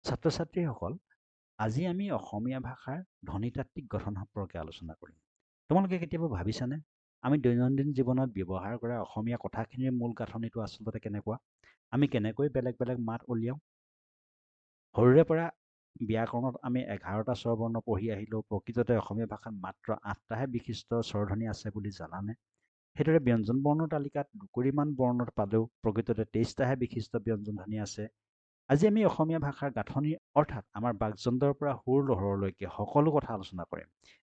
ছাত্ৰ-ছাত্ৰীসকল, আজি আমি অসমীয়া ভাষাৰ ধ্বনিতাত্ত্বিক গঠন সম্পৰ্কে আলোচনা কৰিম। তোমালোকে কেতিয়াবা ভাবিছানে? আমি দৈনন্দিন জীৱনত ব্যৱহাৰ কৰা অসমীয়া কথাখিনিৰ মূল গাঁথনিটো আচলতে কেনেকুৱা? আমি কেনেকৈ বেলেগ বেলেগ মাত উলিয়াওঁ? সৰুৰে পৰা ব্যাকৰণত আমি 11টা স্বৰবৰ্ণ পঢ়ি আহিলেও প্ৰকৃততে অসমীয়া ভাষাত মাত্ৰ 8টাহে বিশিষ্ট স্বৰধ্বনি আছে বুলি জানানে? সেইদৰে ব্যঞ্জন বৰ্ণৰ তালিকাত দুকুৰিমান বৰ্ণ পালেও প্ৰকৃততে 23টাহে বিশিষ্ট ব্যঞ্জন ধ্বনি আছে। আজি আমি অসমীয়া ভাষাৰ গাঁথনি অৰ্থাৎ আমাৰ বাকযন্ত্ৰৰ পৰা সুৰ লহৰলৈকে সকলো কথা আলোচনা কৰিম।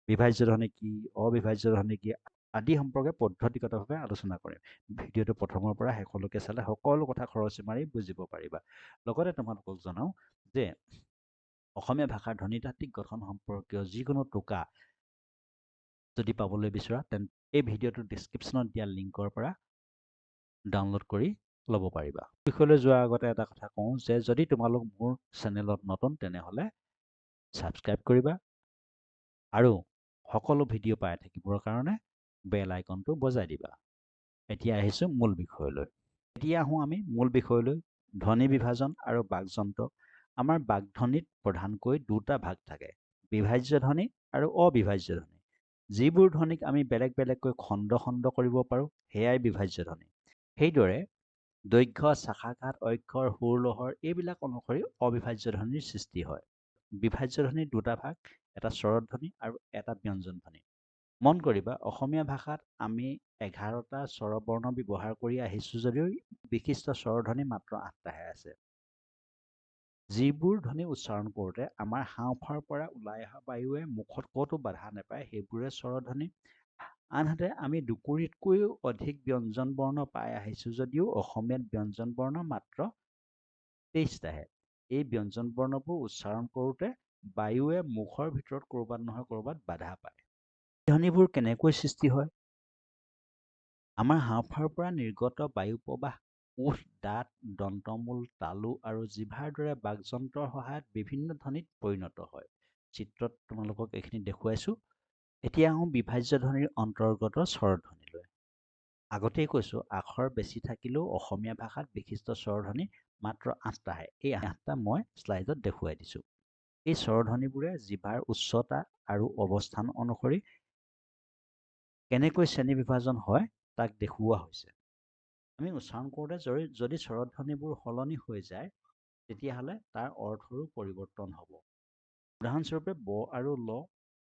বিভাজ্য ধ্বনি কি, অবিভাজ্য ধ্বনি কি আদি সম্পৰ্কে পদ্ধতিগতভাৱে আলোচনা কৰিম। ভিডিঅ'টো প্ৰথমৰ পৰা শেষলৈকে চালে সকলো কথা খৰচি মাৰি বুজিব পাৰিবা। লগতে তোমালোকক জনাওঁ যে অসমীয়া ভাষাৰ ধ্বনিতাত্ত্বিক গঠন সম্পৰ্কীয় যিকোনো টোকা যদি পাবলৈ বিচৰা তেন্তে এই ভিডিঅ'টোৰ ডেছক্ৰিপশ্যনত দিয়া লিংকৰ পৰা ডাউনলোড কৰি ল'ব পাৰিবা। বিষয়লৈ যোৱাৰ আগতে এটা কথা কওঁ যে যদি তোমালোক মোৰ চেনেলত নতুন তেনেহ'লে ছাবস্ক্ৰাইব কৰিবা আৰু সকলো ভিডিঅ' পাই থাকিবৰ কাৰণে বেল আইকনটো বজাই দিবা। এতিয়া আহিছোঁ মূল বিষয়লৈ। এতিয়া আহোঁ আমি মূল বিষয়লৈ, ধ্বনি বিভাজন আৰু বাকযন্ত্ৰ। আমাৰ বাকধ্বনিত প্ৰধানকৈ দুটা ভাগ থাকে, বিভাজ্য ধ্বনি আৰু অবিভাজ্য ধ্বনি। যিবোৰ ধ্বনিক আমি বেলেগ বেলেগকৈ খণ্ড খণ্ড কৰিব পাৰোঁ সেয়াই বিভাজ্য ধ্বনি। সেইদৰে দৈৰ্ঘ্য, শাখাঘাত, অক্ষৰ, সুৰ লহৰ এইবিলাক অনুসৰি অবিভাজ্য ধ্বনিৰ সৃষ্টি হয়। বিভাজ্য ধ্বনিৰ দুটা ভাগ, এটা স্বৰধ্বনি আৰু এটা ব্যঞ্জন ধ্বনি। মন কৰিবা অসমীয়া ভাষাত আমি 11টা স্বৰবৰ্ণ ব্যৱহাৰ কৰি আহিছোঁ যদিও বিশিষ্ট স্বৰধ্বনি মাত্ৰ 8টাহে আছে। যিবোৰ ধ্বনি উচ্চাৰণ কৰোঁতে আমাৰ হাওঁফাওৰ পৰা ওলাই অহা বায়ুৱে মুখত ক'তো বাধা নাপায় সেইবোৰে স্বৰধ্বনি। আনহাতে আমি দুকুৰিতকৈও অধিক ব্যঞ্জন বৰ্ণ পাই আহিছোঁ যদিও অসমীয়াত ব্যঞ্জন বৰ্ণ মাত্ৰ 23টাহে। এই ব্যঞ্জন বৰ্ণবোৰ উচ্চাৰণ কৰোঁতে বায়ুৱে মুখৰ ভিতৰত ক'ৰবাত নহয় ক'ৰবাত বাধা পায়। ধ্বনিবোৰ কেনেকৈ সৃষ্টি হয়? আমাৰ হাওঁফাওৰ পৰা নিৰ্গত বায়ু প্ৰবাহ ওঠ, দাঁত, দন্তমূল, তালু আৰু জিভাৰ দৰে বাকযন্ত্ৰৰ সহায়ত বিভিন্ন ধ্বনিত পৰিণত হয়। চিত্ৰত তোমালোকক এইখিনি দেখুৱাইছোঁ। এতিয়া আহোঁ বিভাজ্য ধ্বনিৰ অন্তৰ্গত স্বৰধ্বনিলৈ। আগতেই কৈছোঁ আখৰ বেছি থাকিলেও অসমীয়া ভাষাত বিশিষ্ট স্বৰধ্বনি মাত্ৰ 8টাহে। এই 8টা মই শ্লাইডত দেখুৱাই দিছোঁ। এই স্বৰধ্বনিবোৰে জিভাৰ উচ্চতা আৰু অৱস্থান অনুসৰি কেনেকৈ শ্ৰেণী বিভাজন হয় তাক দেখুওৱা হৈছে। আমি উচ্চাৰণ কৰোঁতে যদি স্বৰধ্বনিবোৰ সলনি হৈ যায় তেতিয়াহ'লে তাৰ অৰ্থৰো পৰিৱৰ্তন হ'ব। উদাহৰণস্বৰূপে ব আৰু ল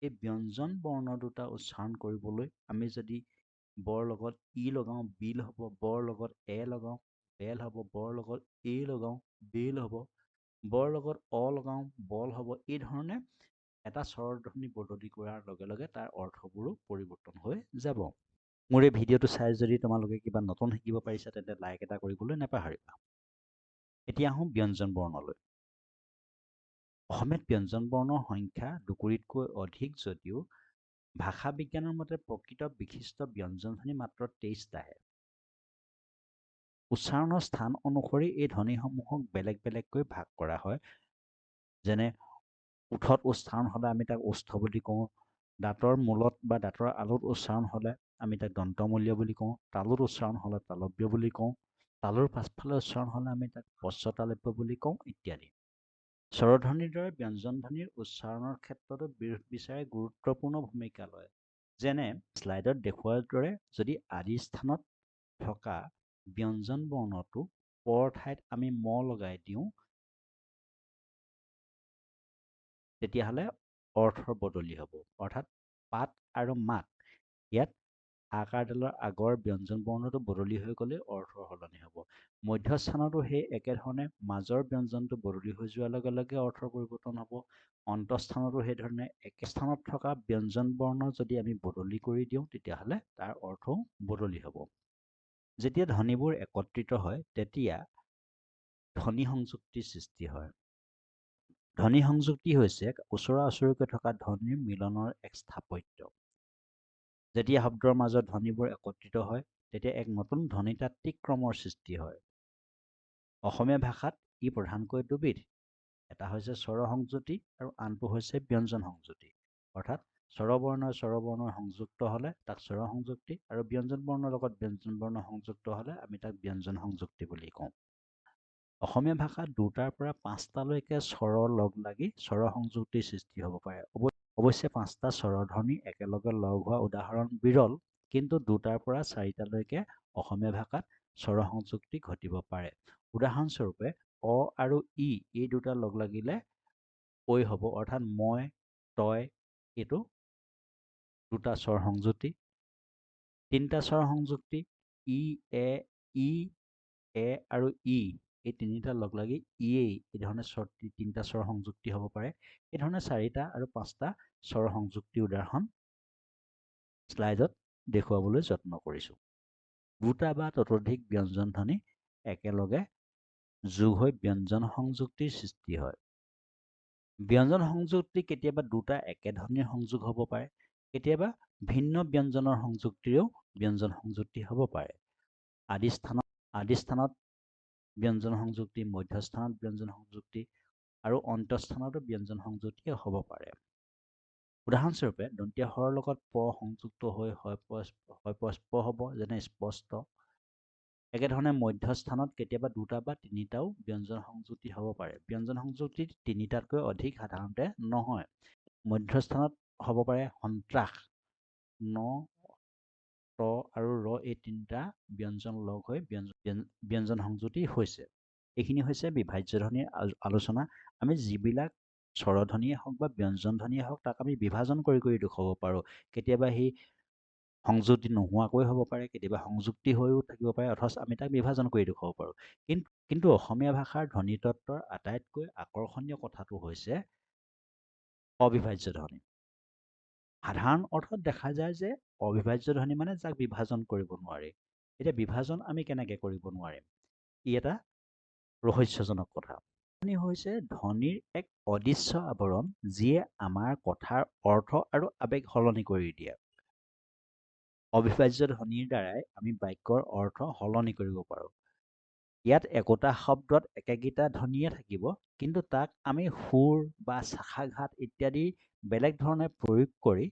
এই ব্যঞ্জন বৰ্ণ দুটা উচ্চাৰণ কৰিবলৈ আমি যদি বৰ লগত ই লগাওঁ বিল হ'ব, বৰ লগত এ লগাওঁ বেল হ'ব, বৰ লগত এ লগাওঁ বেল হ'ব, বৰ লগত অ লগাওঁ বল হ'ব। এই ধৰণে এটা স্বৰধ্বনি বদলি কৰাৰ লগে লগে তাৰ অৰ্থবোৰো পৰিৱৰ্তন হৈ যাব। মোৰ এই ভিডিঅ'টো চাই যদি তোমালোকে কিবা নতুন শিকিব পাৰিছা তেন্তে লাইক এটা কৰিবলৈ নাপাহৰিবা। এতিয়া আহোঁ ব্যঞ্জন বৰ্ণলৈ। অসমীয়াত ব্যঞ্জন বৰ্ণৰ সংখ্যা দুকুৰিতকৈ অধিক যদিও ভাষা বিজ্ঞানৰ মতে প্ৰকৃত বিশিষ্ট ব্যঞ্জন ধ্বনি মাত্ৰ 23টাহে। উচ্চাৰণৰ স্থান অনুসৰি এই ধ্বনিসমূহক বেলেগ বেলেগকৈ ভাগ কৰা হয়। যেনে ওঠত উচ্চাৰণ হ'লে আমি তাক ওষ্ঠ বুলি কওঁ, দাঁতৰ মূলত বা দাঁতৰ আলুত উচ্চাৰণ হ'লে আমি তাক দন্তমূলীয় বুলি কওঁ, তালুত উচ্চাৰণ হ'লে তালব্য বুলি কওঁ, তালুৰ পাছফালে উচ্চাৰণ হ'লে আমি তাক পশ্চতালব্য বুলি কওঁ ইত্যাদি। স্বৰধ্বনিৰ দৰে ব্যঞ্জন ধ্বনিৰ উচ্চাৰণৰ ক্ষেত্ৰতো বিৰোধ বিচাৰে গুৰুত্বপূৰ্ণ ভূমিকা লয়। যেনে শ্লাইডত দেখুওৱাৰ দৰে যদি আদি স্থানত থকা ব্যঞ্জন বৰ্ণটো পৰ ঠাইত আমি ম লগাই দিওঁ তেতিয়াহ'লে অৰ্থৰ বদলি হ'ব। অৰ্থাৎ পাত আৰু মাত ইয়াত আকাৰডালৰ আগৰ ব্যঞ্জন বৰ্ণটো বদলি হৈ গ'লে অৰ্থৰ সলনি হ'ব। মধ্যস্থানতো সেই একেধৰণে মাজৰ ব্যঞ্জনটো বদলি হৈ যোৱাৰ লগে লগে অৰ্থৰ পৰিৱৰ্তন হ'ব। অন্তঃস্থানতো সেইধৰণে একে স্থানত থকা ব্যঞ্জন বৰ্ণ যদি আমি বদলি কৰি দিওঁ তেতিয়াহ'লে তাৰ অৰ্থও বদলি হ'ব। যেতিয়া ধ্বনিবোৰ একত্ৰিত হয় তেতিয়া ধ্বনি সংযুক্তিৰ সৃষ্টি হয়। ধ্বনি সংযুক্তি হৈছে ওচৰা ওচৰিকৈ থকা ধ্বনিৰ মিলনৰ এক স্থাপত্য। যেতিয়া শব্দৰ মাজত ধ্বনিবোৰ একত্ৰিত হয় তেতিয়া এক নতুন ধ্বনিতাত্ত্বিক ক্ৰমৰ সৃষ্টি হয়। অসমীয়া ভাষাত ই প্ৰধানকৈ দুবিধ, এটা হৈছে স্বৰ সংযুতি আৰু আনটো হৈছে ব্যঞ্জন সংযুতি। অৰ্থাৎ স্বৰবৰ্ণই সংযুক্ত হ'লে তাক স্বৰ সংযুক্তি আৰু ব্যঞ্জন বৰ্ণৰ লগত ব্যঞ্জন বৰ্ণ সংযুক্ত হ'লে আমি তাক ব্যঞ্জন সংযুক্তি বুলি কওঁ। অসমীয়া ভাষাত ২টাৰ পৰা ৫টালৈকে স্বৰৰ লগ লাগি স্বৰ সংযুক্তিৰ সৃষ্টি হ'ব পাৰে। অৱশ্যে ৫টা স্বৰধ্বনি একেলগে লগ হোৱা উদাহৰণ বিৰল, কিন্তু ২টাৰ পৰা ৪টালৈকে অসমীয়া ভাষাত স্বৰ সংযুক্তি ঘটিব পাৰে। উদাহৰণস্বৰূপে অ আৰু ই এই দুটা লগ লাগিলে ঐ হ'ব, অৰ্থাৎ মই, তই, এইটো ২টা স্বৰ সংযুক্তি। ৩টা স্বৰ সংযুক্তি ই, ই, এ আৰু ই, এই তিনিটা লগ লাগি ইয়েই, এই ধৰণে ৩টা স্বৰ সংযুক্তি হ'ব পাৰে। এই ধৰণে ৪টা আৰু ৫টা স্বৰ সংযুক্তি উদাহৰণ শ্লাইডত দেখুৱাবলৈ যত্ন কৰিছোঁ। ২টা বা ততোধিক ব্যঞ্জন ধ্বনি একেলগে যোগ হৈ ব্যঞ্জন সংযুক্তিৰ সৃষ্টি হয়। ব্যঞ্জন সংযুক্তি কেতিয়াবা ২টা একে ধ্বনিৰ সংযোগ হ'ব পাৰে, কেতিয়াবা ভিন্ন ব্যঞ্জনৰ সংযুক্তিৰেও ব্যঞ্জন সংযুক্তি হ'ব পাৰে। আদি স্থানত ব্যঞ্জন সংযুক্তি, মধ্যস্থানত ব্যঞ্জন সংযুক্তি আৰু অন্তঃস্থানতো ব্যঞ্জন সংযুক্তি হ'ব পাৰে। উদাহৰণস্বৰূপে দন্তীয় হৰৰ লগত প সংযুক্ত হৈ হস্প হ'ব, যেনে স্পষ্ট। একেধৰণে মধ্যস্থানত কেতিয়াবা ২টা বা ৩টাও ব্যঞ্জন সংযুক্তি হ'ব পাৰে। ব্যঞ্জন সংযুক্তি ৩টাতকৈ অধিক সাধাৰণতে নহয়। মধ্যস্থানত হ'ব পাৰে সন্ত্ৰাস, ন, ত আৰু ৰ, এই ৩টা ব্যঞ্জন লগ হৈ ব্যঞ্জন সংযুক্তি হৈছে। এইখিনি হৈছে বিভাজ্য ধ্বনিৰ আলোচনা। আমি যিবিলাক স্বৰধ্বনিয়ে হওক বা ব্যঞ্জন ধ্বনিয়ে হওক তাক আমি বিভাজন কৰি দেখুৱাব পাৰোঁ। কেতিয়াবা সেই সংযুক্তি নোহোৱাকৈ হ'ব পাৰে, কেতিয়াবা সংযুক্তি হৈও থাকিব পাৰে, অথচ আমি তাক বিভাজন কৰি দেখুৱাব পাৰোঁ। কিন্তু অসমীয়া ভাষাৰ ধ্বনিতত্ত্বৰ আটাইতকৈ আকৰ্ষণীয় কথাটো হৈছে অবিভাজ্য ধ্বনি। সাধাৰণ অৰ্থত দেখা যায় যে অবিভাজ্য ধ্বনি মানে যাক বিভাজন কৰিব নোৱাৰি। এতিয়া বিভাজন আমি কেনেকৈ কৰিব নোৱাৰিম? ই এটা ৰহস্যজনক কথা। ধ্বনি হৈছে ধ্বনিৰ এক অদৃশ্য আৱৰণ, যিয়ে আমাৰ কথাৰ অৰ্থ আৰু আৱেগ সলনি কৰি দিয়ে। অবিভাজ্য ধ্বনিৰ দ্বাৰাই আমি বাক্যৰ অৰ্থ সলনি কৰিব পাৰোঁ। ইয়াত একোটা শব্দত একেগিটা ধ্বনিয়ে থাকিব, কিন্তু তাক আমি সুৰ বা শাখাঘাত ইত্যাদি বেলেগ ধৰণে প্ৰয়োগ কৰি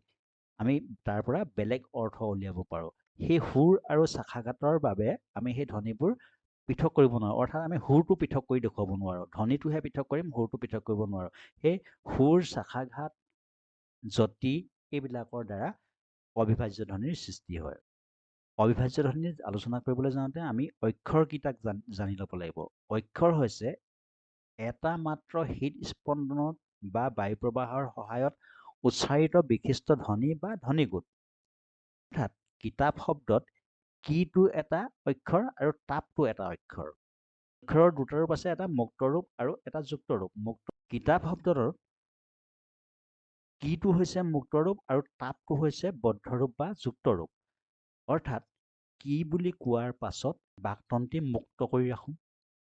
আমি তাৰ পৰা বেলেগ অৰ্থ উলিয়াব পাৰোঁ। সেই সুৰ আৰু শাখাঘাতৰ বাবে আমি সেই ধ্বনিবোৰ পৃথক কৰিব নোৱাৰোঁ, অৰ্থাৎ আমি সুৰটো পৃথক কৰি দেখুৱাব নোৱাৰোঁ। ধ্বনিটোহে পৃথক কৰিম, সুৰটো পৃথক কৰিব নোৱাৰোঁ। সেই সুৰ, শাখাঘাত, যতি এইবিলাকৰ দ্বাৰা অবিভাজ্য ধ্বনিৰ সৃষ্টি হয়। অবিভাজ্য ধ্বনি আলোচনা কৰিবলৈ যাওঁতে আমি অক্ষৰকেইটাক জানি ল'ব লাগিব। অক্ষৰ হৈছে এটা মাত্ৰ হৃদস্পন্দনত বা বায়ু প্ৰবাহৰ সহায়ত উচ্চাৰিত বিশিষ্ট ধ্বনি বা ধ্বনিগোট। অৰ্থাৎ কিতাপ শব্দত কিটো এটা অক্ষৰ আৰু তাপটো এটা অক্ষৰ। অক্ষৰৰ দুটা ৰূপ আছে, এটা মুক্ত ৰূপ আৰু এটা যুক্ত ৰূপ। কিতাপ শব্দৰ কিটো হৈছে মুক্ত ৰূপ আৰু তাপটো হৈছে বদ্ধ ৰূপ বা যুক্ত ৰূপ। অৰ্থাৎ কি বুলি কোৱাৰ পাছত বাকতন্ত্ৰী মুক্ত কৰি ৰাখোঁ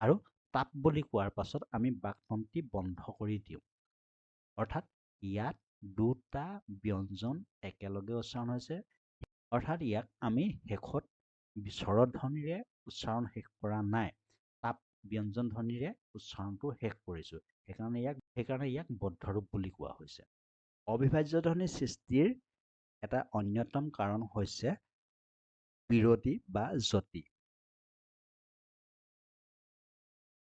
আৰু তাপ বুলি কোৱাৰ পাছত আমি বাকতন্ত্ৰী বন্ধ কৰি দিওঁ। অৰ্থাৎ ইয়াত দুটা ব্যঞ্জন একেলগে উচ্চাৰণ হৈছে, অৰ্থাৎ ইয়াক আমি শেষত স্বৰধ্বনিৰে উচ্চাৰণ শেষ কৰা নাই, তাপ ব্যঞ্জন ধ্বনিৰে উচ্চাৰণটো শেষ কৰিছোঁ। সেইকাৰণে ইয়াক বদ্ধ ৰূপ বুলি কোৱা হৈছে। অবিভাজ্য ধ্বনি সৃষ্টিৰ এটা অন্যতম কাৰণ হৈছে বিৰতি বা যতি।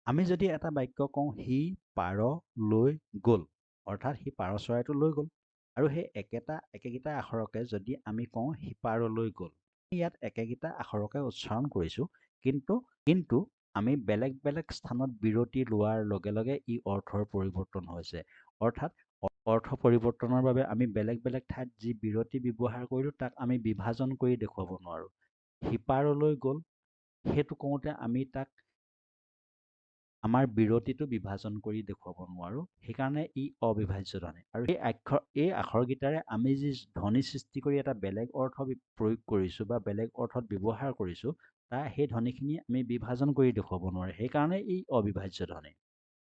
আমি যদি এটা বাক্য কওঁ সি পাৰ লৈ গ'ল, অৰ্থাৎ সি পাৰ চৰাইটো লৈ গ'ল, আৰু সেই একেগিটা আখৰকে যদি আমি কওঁ সিপাৰলৈ গ'ল, ইয়াত একেগিটা আখৰকে উচ্চাৰণ কৰিছোঁ, কিন্তু আমি বেলেগ বেলেগ স্থানত বিৰতি লোৱাৰ লগে লগে ই অৰ্থৰ পৰিৱৰ্তন হৈছে। অৰ্থাৎ অৰ্থ পৰিৱৰ্তনৰ বাবে আমি বেলেগ বেলেগ ঠাইত যি বিৰতি ব্যৱহাৰ কৰিলোঁ তাক আমি বিভাজন কৰি দেখুৱাব নোৱাৰোঁ। সিপাৰলৈ গ'ল, সেইটো কওঁতে আমি তাক আমাৰ বিৰতিটো বিভাজন কৰি দেখুৱাব নোৱাৰোঁ, সেইকাৰণে ই অবিভাজ্য ধ্বনি। আৰু এই আখৰকেইটাৰে আমি যি ধ্বনি সৃষ্টি কৰি এটা বেলেগ অৰ্থ প্ৰয়োগ কৰিছোঁ বা বেলেগ অৰ্থত ব্যৱহাৰ কৰিছোঁ, সেই ধ্বনিখিনি আমি বিভাজন কৰি দেখুৱাব নোৱাৰোঁ, সেইকাৰণে ই অবিভাজ্য ধ্বনি।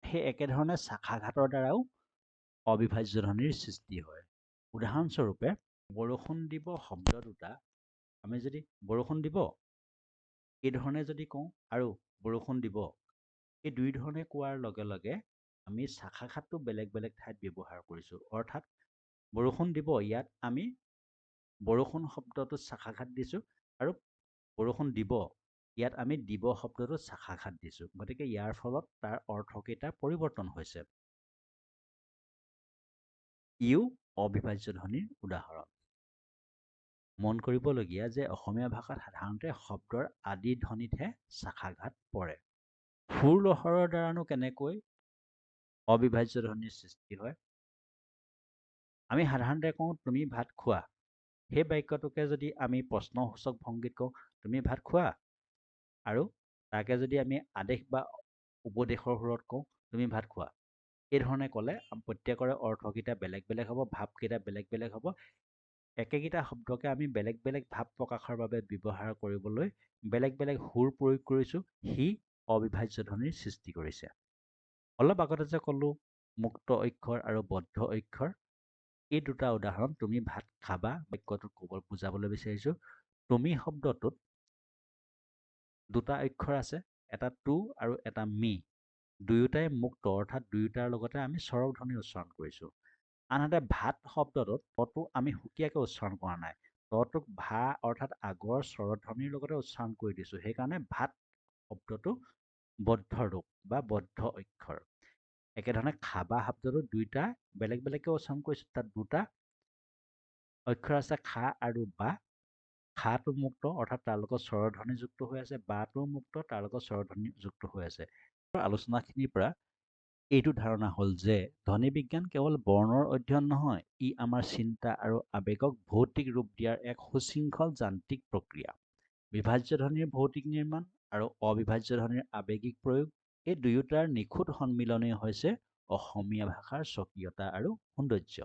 সেই একেধৰণে শাখাঘাতৰ দ্বাৰাও অবিভাজ্য ধ্বনিৰ সৃষ্টি হয়। উদাহৰণস্বৰূপে বৰষুণ দিব শব্দ দুটা আমি যদি বৰষুণ দিব এই ধৰণে যদি কওঁ আৰু বৰষুণ দিব এই দুই ধৰণে কোৱাৰ লগে লগে আমি শাখাঘাতটো বেলেগ বেলেগ ঠাইত ব্যৱহাৰ কৰিছোঁ। অৰ্থাৎ বৰষুণ দিব, ইয়াত আমি বৰষুণ শব্দটোত শাখাঘাত দিছোঁ আৰু বৰষুণ দিব ইয়াত আমি দিব শব্দটো শাখাঘাত দিছোঁ, গতিকে ইয়াৰ ফলত তাৰ অৰ্থকেইটা পৰিৱৰ্তন হৈছে। ইও অবিভাজ্য ধ্বনিৰ উদাহৰণ। মন কৰিবলগীয়া যে অসমীয়া ভাষাত সাধাৰণতে শব্দৰ আদি ধ্বনিতহে শাখাঘাত পৰে। সুৰ লহৰৰ দ্বাৰানো কেনেকৈ অবিভাজ্য ধ্বনিৰ সৃষ্টি হয়? আমি সাধাৰণতে কওঁ তুমি ভাত খোৱা। সেই বাক্যটোকে যদি আমি প্ৰশ্নসূচক ভংগীত কওঁ তুমি ভাত খোৱা, আৰু তাকে যদি আমি আদেশ বা উপদেশৰ সুৰত কওঁ তুমি ভাত খোৱা, এই ধৰণে ক'লে প্ৰত্যেকৰে অৰ্থকেইটা বেলেগ বেলেগ হ'ব, ভাৱকেইটা বেলেগ বেলেগ হ'ব। একেকেইটা শব্দকে আমি বেলেগ বেলেগ ভাৱ প্ৰকাশৰ বাবে ব্যৱহাৰ কৰিবলৈ বেলেগ বেলেগ সুৰ প্ৰয়োগ কৰিছোঁ, সি অবিভাজ্য ধ্বনিৰ সৃষ্টি কৰিছে। অলপ আগতে যে ক'লোঁ মুক্ত অক্ষৰ আৰু বদ্ধ অক্ষৰ, এই দুটা উদাহৰণ তুমি ভাত খাবা বাক্যটোত বুজাবলৈ বিচাৰিছোঁ। তুমি শব্দটোত দুটা অক্ষৰ আছে, এটা টু আৰু এটা মি, দুয়োটাই মুক্ত, অৰ্থাৎ দুয়োটাৰ লগতে আমি স্বৰধ্বনি ধ্বনি উচ্চাৰণ কৰিছোঁ। আনহাতে ভাত শব্দটোত তটো আমি সুকীয়াকৈ উচ্চাৰণ কৰা নাই, তটোক ভা অৰ্থাৎ আগৰ স্বৰধ্বনিৰ লগতে উচ্চাৰণ কৰি দিছোঁ, সেইকাৰণে ভাত শব্দটো বদ্ধ ৰূপ বা বদ্ধ অক্ষৰ। একেধৰণে খাবা শব্দটো দুইটা বেলেগ বেলেগকৈ উচ্চাৰণ কৰিছোঁ, তাত দুটা অক্ষৰ আছে খা আৰু বা। খাটো মুক্ত, অৰ্থাৎ তাৰ লগত স্বৰধ্বনি যুক্ত হৈ আছে, বাটো মুক্ত, তাৰ লগত স্বৰধ্বনি যুক্ত হৈ আছে। আলোচনাখিনিৰ পৰা এইটো ধাৰণা হ'ল যে ধ্বনি বিজ্ঞান কেৱল বৰ্ণৰ অধ্যয়ন নহয়, ই আমাৰ চিন্তা আৰু আৱেগক ভৌতিক ৰূপ দিয়াৰ এক সুশৃংখল যান্ত্ৰিক প্ৰক্ৰিয়া। বিভাজ্য ধ্বনিৰ ভৌতিক নিৰ্মাণ আৰু অবিভাজ্য ধ্বনিৰ আৱেগিক প্ৰয়োগ, এই দুয়োটাৰ নিখুঁত সন্মিলনেই হৈছে অসমীয়া ভাষাৰ স্বকীয়তা আৰু সৌন্দৰ্য।